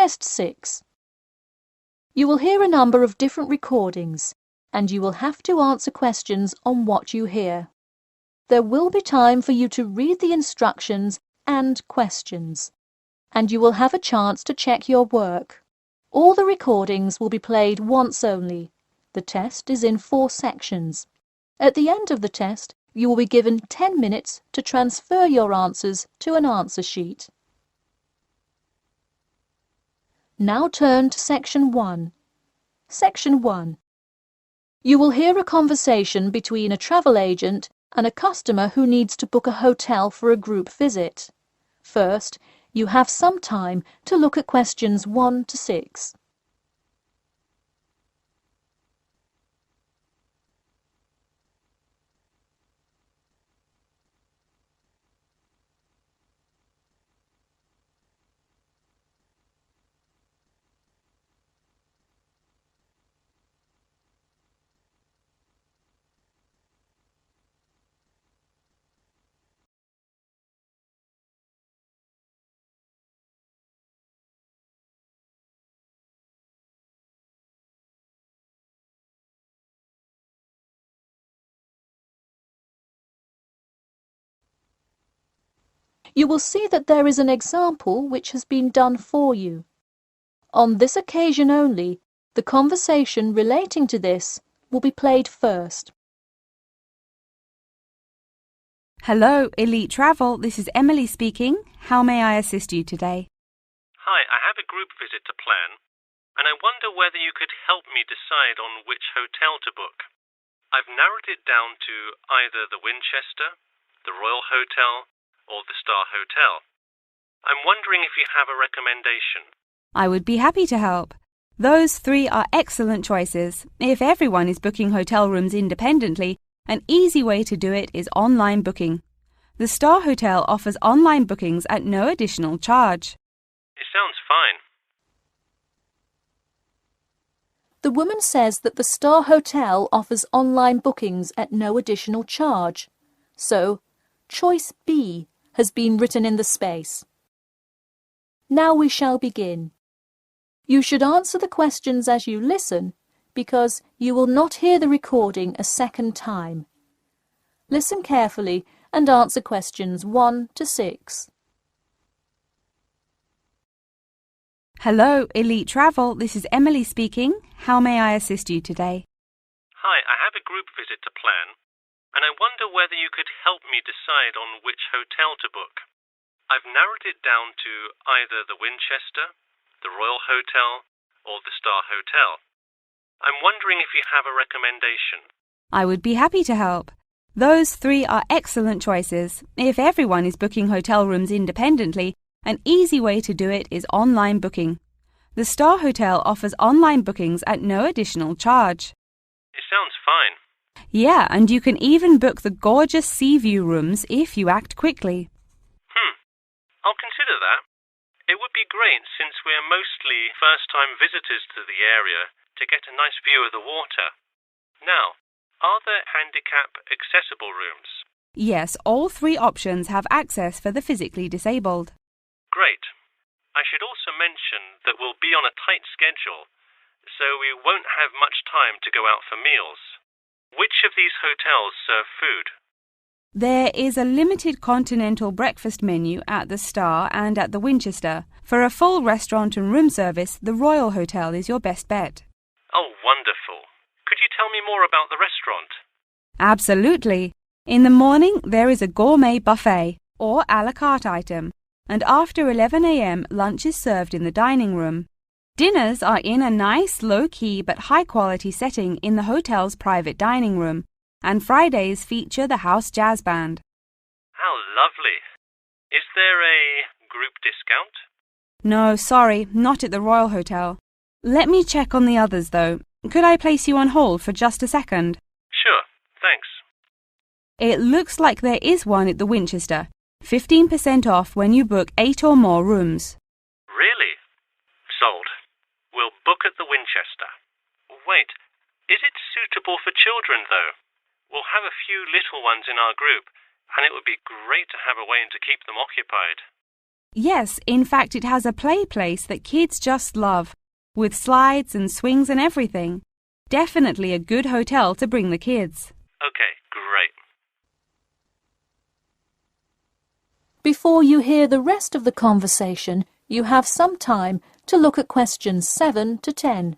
Test 6. You will hear a number of different recordings, and you will have to answer questions on what you hear. There will be time for you to read the instructions and questions, and you will have a chance to check your work. All the recordings will be played once only. The test is in 4 sections. At the end of the test, you will be given 10 minutes to transfer your answers to an answer sheet. Now turn to Section 1. Section 1. You will hear a conversation between a travel agent and a customer who needs to book a hotel for a group visit. First, you have some time to look at questions 1 to 6. You will see that there is an example which has been done for you. On this occasion only, the conversation relating to this will be played first. Hello, Elite Travel. This is Emily speaking. How may I assist you today? Hi, I have a group visit to plan, and I wonder whether you could help me decide on which hotel to book. I've narrowed it down to either the Winchester, the Royal Hotel, or the Star Hotel. I'm wondering if you have a recommendation. I would be happy to help. Those 3 are excellent choices. If everyone is booking hotel rooms independently, an easy way to do it is online booking. The Star Hotel offers online bookings at no additional charge. It sounds fine. The woman says that the Star Hotel offers online bookings at no additional charge. So, choice B has been written in the space. Now we shall begin. You should answer the questions as you listen, because you will not hear the recording a second time. Listen carefully and answer questions 1 to 6. Hello, Elite Travel. This is Emily speaking. How may I assist you today? Hi, I have a group visit to plan, and I wonder whether you could help me decide on which hotel to book. I've narrowed it down to either the Winchester, the Royal Hotel, or the Star Hotel. I'm wondering if you have a recommendation. I would be happy to help. Those 3 are excellent choices. If everyone is booking hotel rooms independently, an easy way to do it is online booking. The Star Hotel offers online bookings at no additional charge. It sounds fine. Yeah, and you can even book the gorgeous sea view rooms if you act quickly. I'll consider that. It would be great since we're mostly first-time visitors to the area to get a nice view of the water. Now, are there handicap-accessible rooms? Yes, all 3 options have access for the physically disabled. Great. I should also mention that we'll be on a tight schedule, so we won't have much time to go out for meals. Which of these hotels serve food? There is a limited continental breakfast menu at the Star and at the Winchester. For a full restaurant and room service, the Royal Hotel is your best bet. Oh, wonderful. Could you tell me more about the restaurant? Absolutely. In the morning, there is a gourmet buffet or a la carte item, and after 11 a.m., lunch is served in the dining room. Dinners are in a nice, low-key but high-quality setting in the hotel's private dining room, and Fridays feature the house jazz band. How lovely. Is there a group discount? No, sorry, not at the Royal Hotel. Let me check on the others, though. Could I place you on hold for just a second? Sure, thanks. It looks like there is one at the Winchester. 15% off when you book 8 or more rooms. Really? Sold. We'll book at the Winchester. Wait, is it suitable for children, though? We'll have a few little ones in our group, and it would be great to have a way to keep them occupied. Yes, in fact it has a play place that kids just love, with slides and swings and everything. Definitely a good hotel to bring the kids. Okay, great. Before you hear the rest of the conversation, you have some time to look at questions 7 to 10.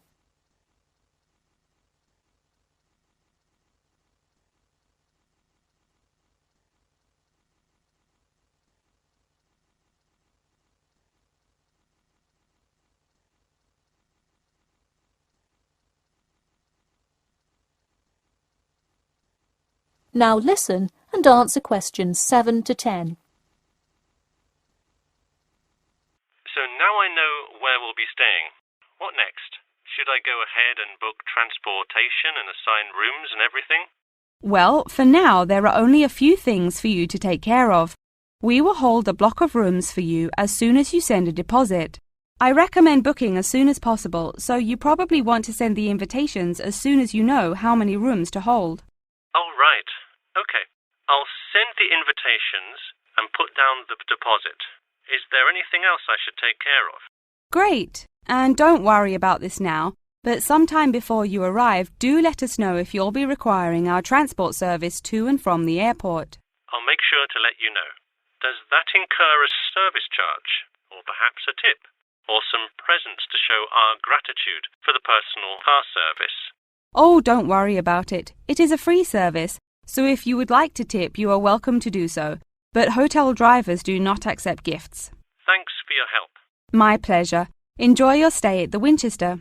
Now listen and answer questions 7 to 10. So now I know where we'll be staying. What next? Should I go ahead and book transportation and assign rooms and everything? Well, for now there are only a few things for you to take care of. We will hold a block of rooms for you as soon as you send a deposit. I recommend booking as soon as possible, so you probably want to send the invitations as soon as you know how many rooms to hold. Oh, right. Okay. I'll send the invitations and put down the deposit. Is there anything else I should take care of? Great. And don't worry about this now, but sometime before you arrive, do let us know if you'll be requiring our transport service to and from the airport. I'll make sure to let you know. Does that incur a service charge, or perhaps a tip, or some presents to show our gratitude for the personal car service? Oh, don't worry about it. It is a free service, so if you would like to tip, you are welcome to do so. But hotel drivers do not accept gifts. Thanks for your help. My pleasure. Enjoy your stay at the Winchester.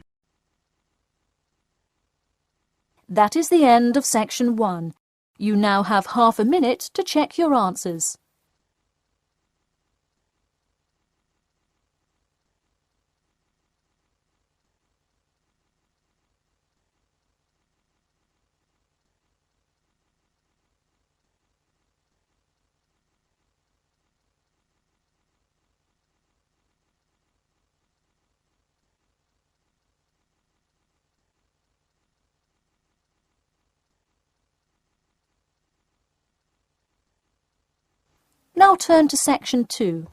That is the end of section 1. You now have half a minute to check your answers. Now turn to section 2.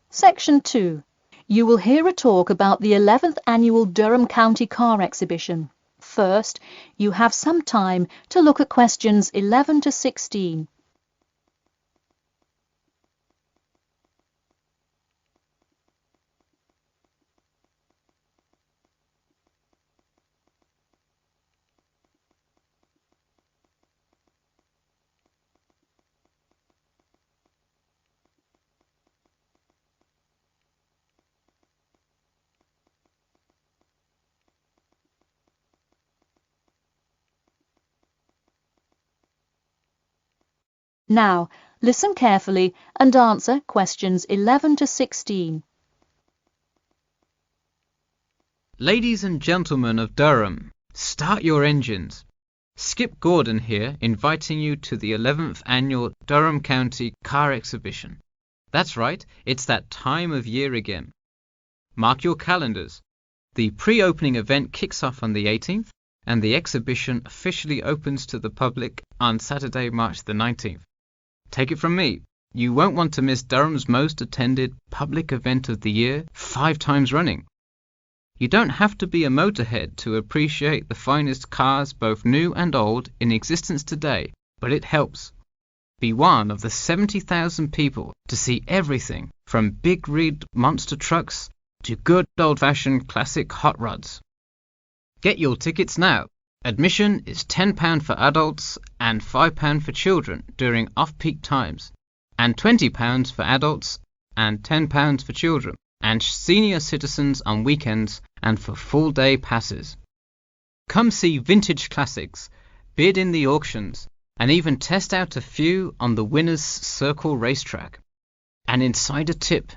Section 2. You will hear a talk about the 11th Annual Durham County Car Exhibition. First, you have some time to look at questions 11 to 16. Now, listen carefully and answer questions 11 to 16. Ladies and gentlemen of Durham, start your engines. Skip Gordon here, inviting you to the 11th Annual Durham County Car Exhibition. That's right, it's that time of year again. Mark your calendars. The pre-opening event kicks off on the 18th, and the exhibition officially opens to the public on Saturday, March the 19th. Take it from me, you won't want to miss Durham's most attended public event of the year 5 times running. You don't have to be a motorhead to appreciate the finest cars, both new and old, in existence today, but it helps. Be one of the 70,000 people to see everything from big rig monster trucks to good old-fashioned classic hot rods. Get your tickets now. Admission is £10 for adults and £5 for children during off-peak times, and £20 for adults and £10 for children, and senior citizens on weekends and for full-day passes. Come see vintage classics, bid in the auctions, and even test out a few on the Winners' Circle racetrack. An insider tip: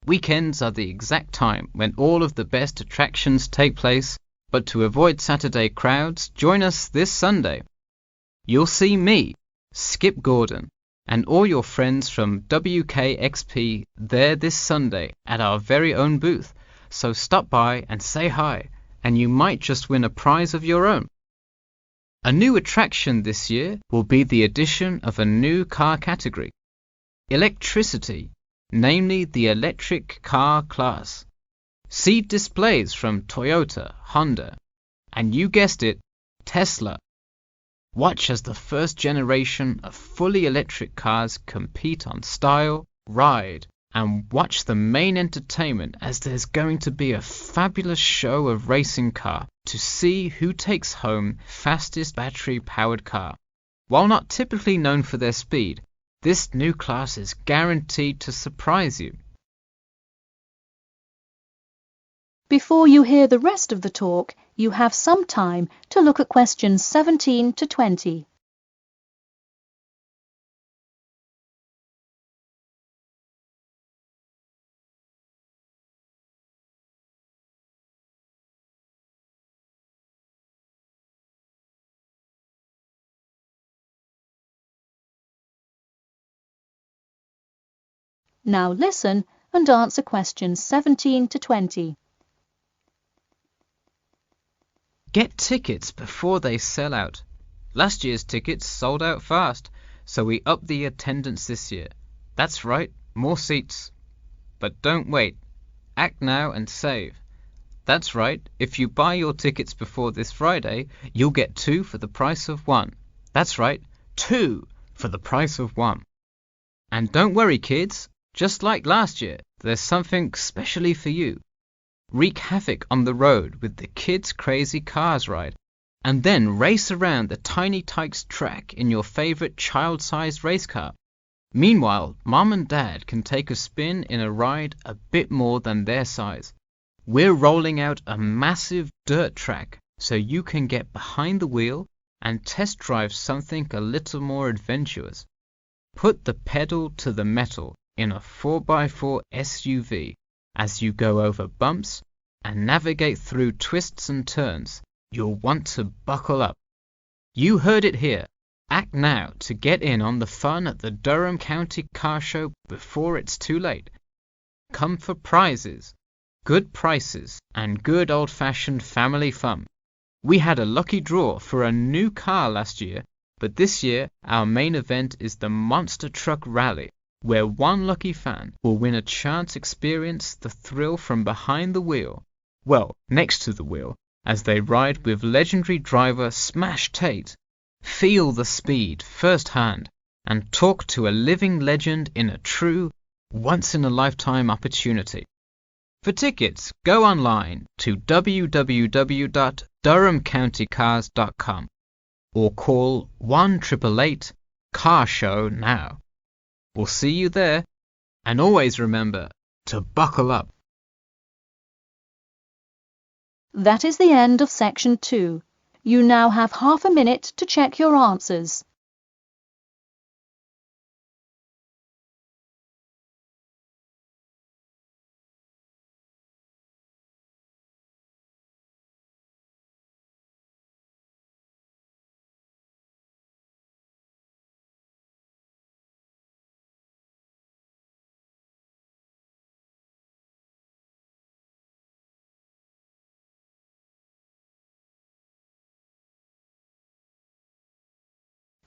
weekends are the exact time when all of the best attractions take place. But to avoid Saturday crowds, join us this Sunday. You'll see me, Skip Gordon, and all your friends from WKXP there this Sunday at our very own booth, so stop by and say hi, and you might just win a prize of your own. A new attraction this year will be the addition of a new car category: electricity. namely the electric car class. See displays from Toyota, Honda, and you guessed it, Tesla. Watch as the first generation of fully electric cars compete on style, ride, and watch the main entertainment as there's going to be a fabulous show of racing car to see who takes home fastest battery-powered car. While not typically known for their speed, this new class is guaranteed to surprise you. Before you hear the rest of the talk, you have some time to look at questions 17 to 20. Now listen and answer questions 17 to 20. Get tickets before they sell out. Last year's tickets sold out fast, so we upped the attendance this year. That's right, more seats. But don't wait. Act now and save. That's right, if you buy your tickets before this Friday, you'll get 2 for the price of 1. That's right, 2 for the price of 1. And don't worry, kids, just like last year, there's something specially for you. Wreak havoc on the road with the Kids Crazy Cars ride, and then race around the Tiny Tykes track in your favorite child-sized race car. Meanwhile, Mom and Dad can take a spin in a ride a bit more than their size. We're rolling out a massive dirt track so you can get behind the wheel and test drive something a little more adventurous. Put the pedal to the metal in a 4x4 SUV as you go over bumps and navigate through twists and turns. You'll want to buckle up. You heard it here. Act now to get in on the fun at the Durham County Car Show before it's too late. Come for prizes, good prices, and good old-fashioned family fun. We had a lucky draw for a new car last year, but this year our main event is the Monster Truck Rally, where one lucky fan will win a chance to experience the thrill from behind the wheel, well, next to the wheel, as they ride with legendary driver Smash Tate. Feel the speed firsthand and talk to a living legend in a true, once-in-a-lifetime opportunity. For tickets, go online to www.durhamcountycars.com or call 1-888-CAR-SHOW now. We'll see you there, and always remember to buckle up. That is the end of section 2. You now have half a minute to check your answers.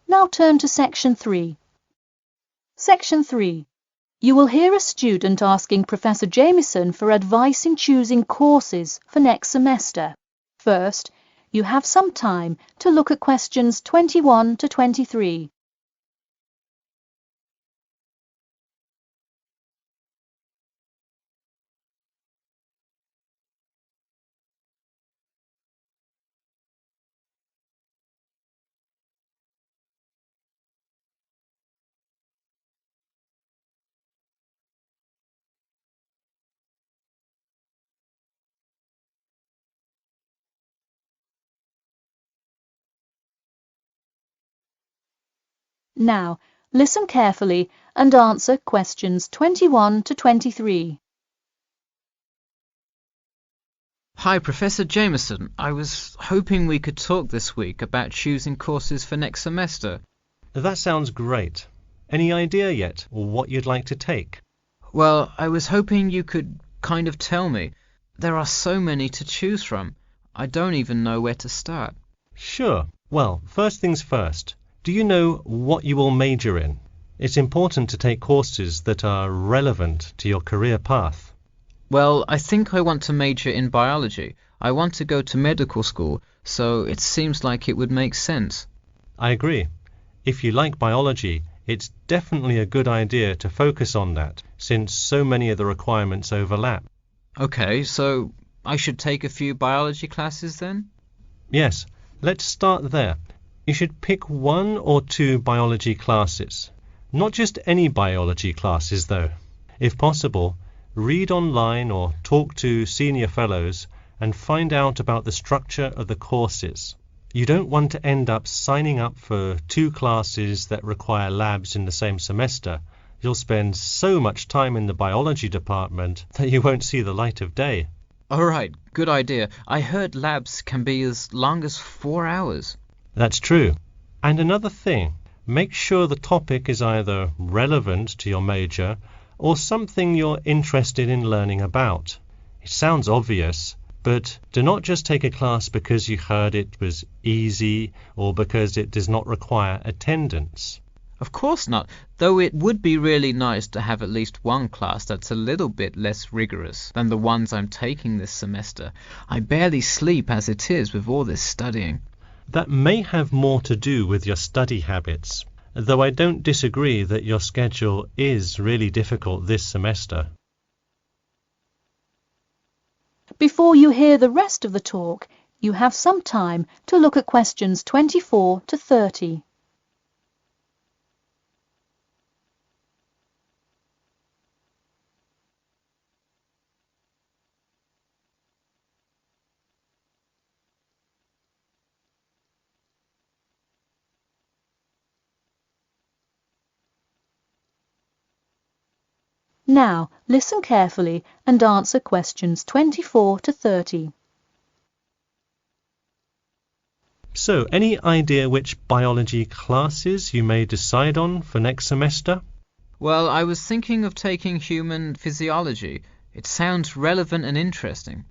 Now turn to section 3. Section 3. You will hear a student asking Professor Jameson for advice in choosing courses for next semester. First, you have some time to look at questions 21 to 23. Now, listen carefully and answer questions 21 to 23. Hi, Professor Jameson. I was hoping we could talk this week about choosing courses for next semester. That sounds great. Any idea yet, or what you'd like to take? Well, I was hoping you could kind of tell me. There are so many to choose from. I don't even know where to start. Sure. Well, first things first. Do you know what you will major in? It's important to take courses that are relevant to your career path. Well, I think I want to major in biology. I want to go to medical school, so it seems like it would make sense. I agree. If you like biology, it's definitely a good idea to focus on that, since so many of the requirements overlap. Okay, so I should take a few biology classes then? Yes, let's start there. You should pick 1 or 2 biology classes. Not just any biology classes, though. If possible, read online or talk to senior fellows and find out about the structure of the courses. You don't want to end up signing up for 2 classes that require labs in the same semester. You'll spend so much time in the biology department that you won't see the light of day. All right, good idea. I heard labs can be as long as 4 hours. That's true. And another thing, make sure the topic is either relevant to your major or something you're interested in learning about. It sounds obvious, but do not just take a class because you heard it was easy or because it does not require attendance. Of course not, though it would be really nice to have at least one class that's a little bit less rigorous than the ones I'm taking this semester. I barely sleep as it is with all this studying. That may have more to do with your study habits, though I don't disagree that your schedule is really difficult this semester. Before you hear the rest of the talk, you have some time to look at questions 24 to 30. Now, listen carefully and answer questions 24 to 30. So, any idea which biology classes you may decide on for next semester? Well, I was thinking of taking human physiology. It sounds relevant and interesting.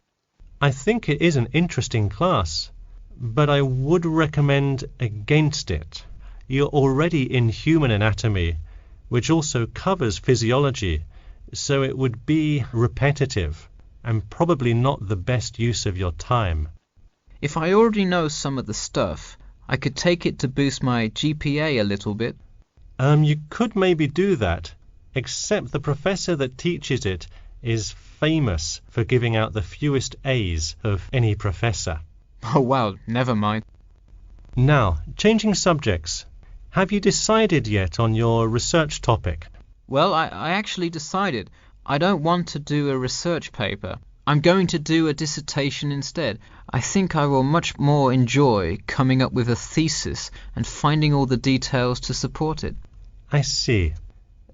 I think it is an interesting class, but I would recommend against it. You're already in human anatomy, which also covers physiology, so it would be repetitive and probably not the best use of your time. If I already know some of the stuff, I could take it to boost my GPA a little bit. You could maybe do that, except the professor that teaches it is famous for giving out the fewest A's of any professor. Oh wow, never mind. Now, changing subjects. Have you decided yet on your research topic? Well, I actually decided I don't want to do a research paper. I'm going to do a dissertation instead. I think I will much more enjoy coming up with a thesis and finding all the details to support it. I see.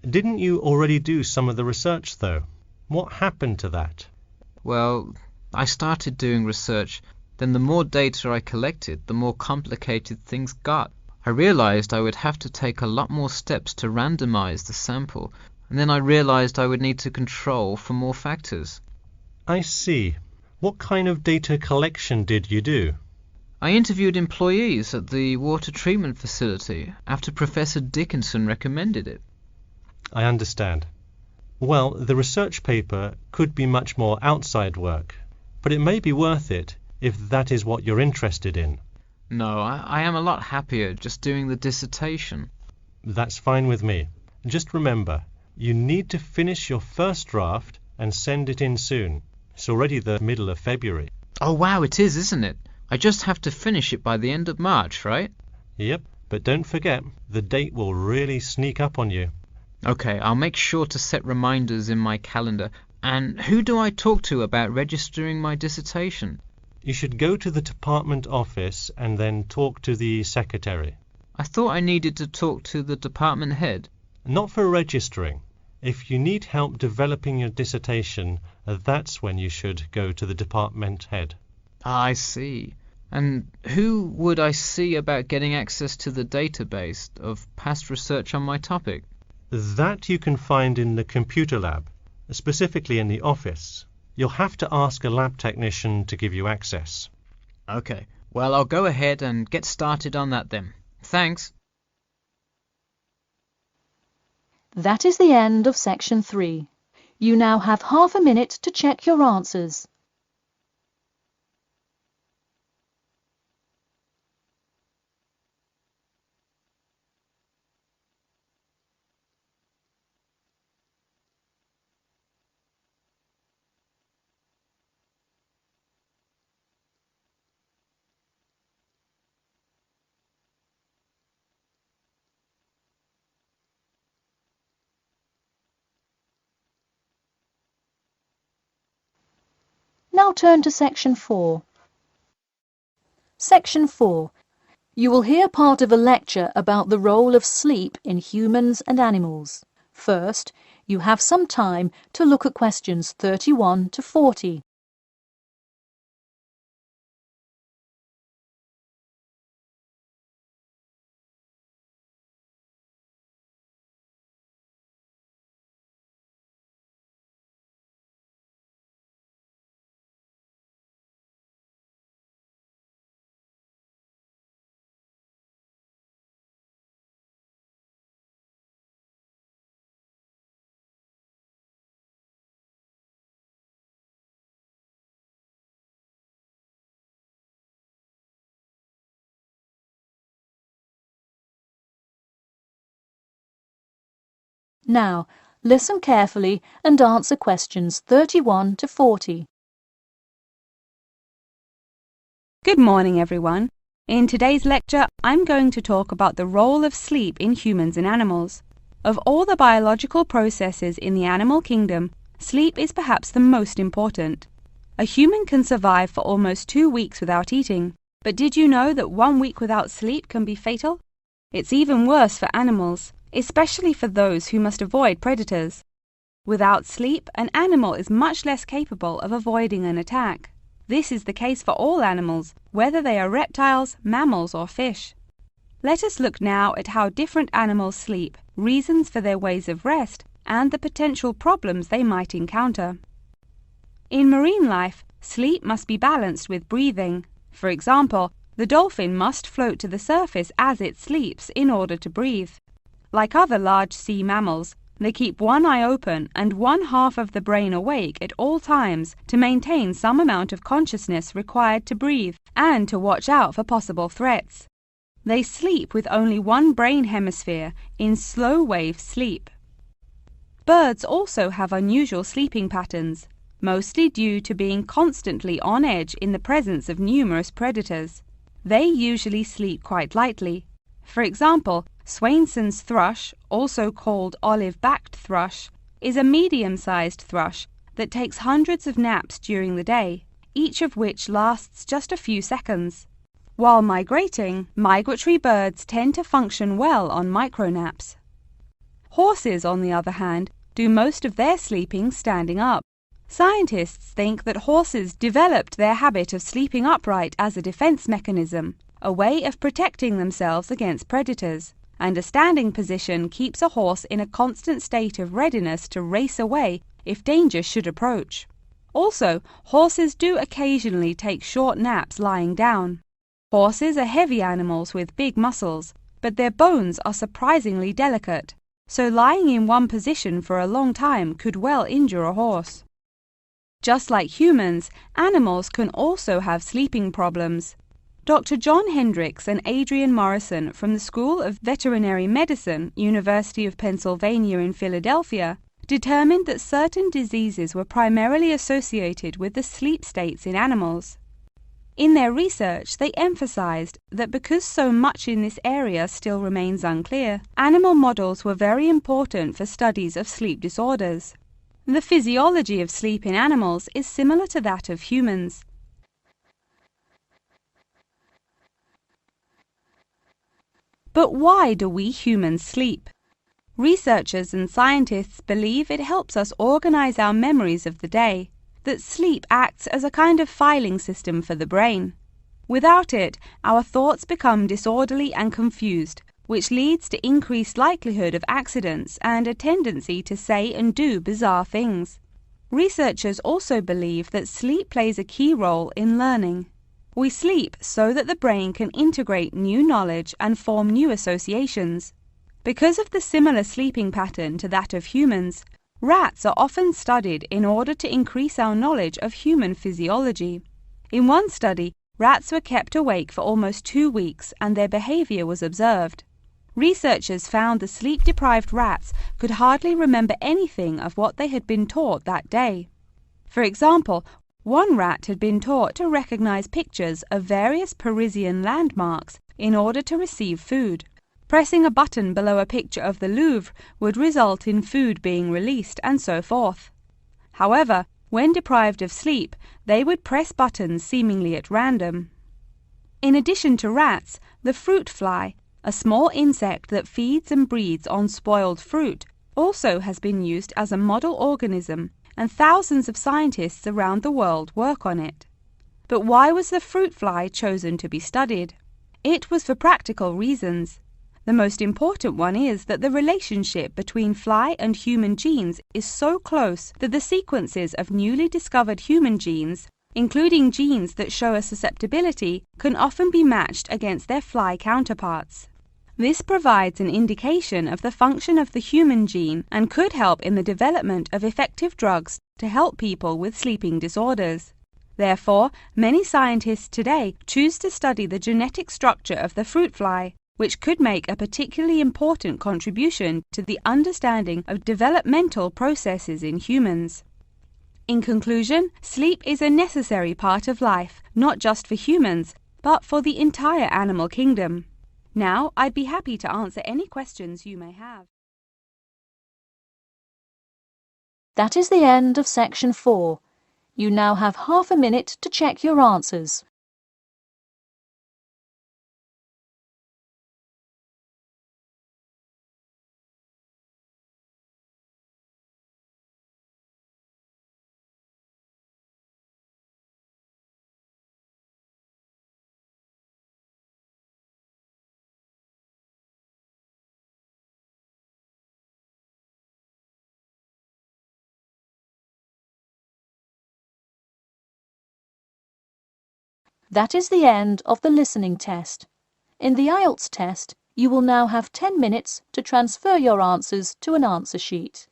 Didn't you already do some of the research, though? What happened to that? Well, I started doing research, then the more data I collected, the more complicated things got. I realized I would have to take a lot more steps to randomize the sample, and then I realized I would need to control for more factors. I see. What kind of data collection did you do? I interviewed employees at the water treatment facility after Professor Dickinson recommended it. I understand. Well, the research paper could be much more outside work, but it may be worth it if that is what you're interested in. No, I am a lot happier just doing the dissertation. That's fine with me. Just remember, you need to finish your first draft and send it in soon. It's already the middle of February. Oh wow, it is, isn't it? I just have to finish it by the end of March, right? Yep, but don't forget, the date will really sneak up on you. Okay, I'll make sure to set reminders in my calendar. And who do I talk to about registering my dissertation? You should go to the department office and then talk to the secretary. I thought I needed to talk to the department head. Not for registering. If you need help developing your dissertation, that's when you should go to the department head. I see. And who would I see about getting access to the database of past research on my topic? That you can find in the computer lab, specifically in the office. You'll have to ask a lab technician to give you access. Okay, well, I'll go ahead and get started on that then. Thanks. That is the end of section 3. You now have half a minute to check your answers. Now turn to section 4. Section 4. You will hear part of a lecture about the role of sleep in humans and animals. First, you have some time to look at questions 31 to 40. Now, listen carefully and answer questions 31 to 40. Good morning, everyone. In today's lecture, I'm going to talk about the role of sleep in humans and animals. Of all the biological processes in the animal kingdom, sleep is perhaps the most important. A human can survive for almost 2 weeks without eating, but did you know that 1 week without sleep can be fatal? It's even worse for animals, especially for those who must avoid predators. Without sleep, an animal is much less capable of avoiding an attack. This is the case for all animals, whether they are reptiles, mammals, or fish. Let us look now at how different animals sleep, reasons for their ways of rest, and the potential problems they might encounter. In marine life, sleep must be balanced with breathing. For example, the dolphin must float to the surface as it sleeps in order to breathe. Like other large sea mammals, they keep one eye open and one half of the brain awake at all times to maintain some amount of consciousness required to breathe and to watch out for possible threats. They sleep with only one brain hemisphere in slow-wave sleep. Birds also have unusual sleeping patterns, mostly due to being constantly on edge in the presence of numerous predators. They usually sleep quite lightly. For example, Swainson's thrush, also called olive-backed thrush, is a medium-sized thrush that takes hundreds of naps during the day, each of which lasts just a few seconds. While migrating, migratory birds tend to function well on micronaps. Horses, on the other hand, do most of their sleeping standing up. Scientists think that horses developed their habit of sleeping upright as a defense mechanism, a way of protecting themselves against predators, and a standing position keeps a horse in a constant state of readiness to race away if danger should approach. Also, horses do occasionally take short naps lying down. Horses are heavy animals with big muscles, but their bones are surprisingly delicate, so lying in one position for a long time could well injure a horse. Just like humans, animals can also have sleeping problems. Dr. John Hendricks and Adrian Morrison from the School of Veterinary Medicine, University of Pennsylvania in Philadelphia, determined that certain diseases were primarily associated with the sleep states in animals. In their research, they emphasized that because so much in this area still remains unclear, animal models were very important for studies of sleep disorders. The physiology of sleep in animals is similar to that of humans. But why do we humans sleep? Researchers and scientists believe it helps us organize our memories of the day, that sleep acts as a kind of filing system for the brain. Without it, our thoughts become disorderly and confused, which leads to increased likelihood of accidents and a tendency to say and do bizarre things. Researchers also believe that sleep plays a key role in learning. We sleep so that the brain can integrate new knowledge and form new associations. Because of the similar sleeping pattern to that of humans, rats are often studied in order to increase our knowledge of human physiology. In one study, rats were kept awake for almost 2 weeks and their behavior was observed. Researchers found the sleep-deprived rats could hardly remember anything of what they had been taught that day. For example, one rat had been taught to recognize pictures of various Parisian landmarks in order to receive food. Pressing a button below a picture of the Louvre would result in food being released, and so forth. However, when deprived of sleep, they would press buttons seemingly at random. In addition to rats, the fruit fly, a small insect that feeds and breeds on spoiled fruit, also has been used as a model organism, and thousands of scientists around the world work on it. But why was the fruit fly chosen to be studied? It was for practical reasons. The most important one is that the relationship between fly and human genes is so close that the sequences of newly discovered human genes, including genes that show a susceptibility, can often be matched against their fly counterparts. This provides an indication of the function of the human gene and could help in the development of effective drugs to help people with sleeping disorders. Therefore, many scientists today choose to study the genetic structure of the fruit fly, which could make a particularly important contribution to the understanding of developmental processes in humans. In conclusion, sleep is a necessary part of life, not just for humans, but for the entire animal kingdom. Now, I'd be happy to answer any questions you may have. That is the end of section 4. You now have half a minute to check your answers. That is the end of the listening test. In the IELTS test, you will now have 10 minutes to transfer your answers to an answer sheet.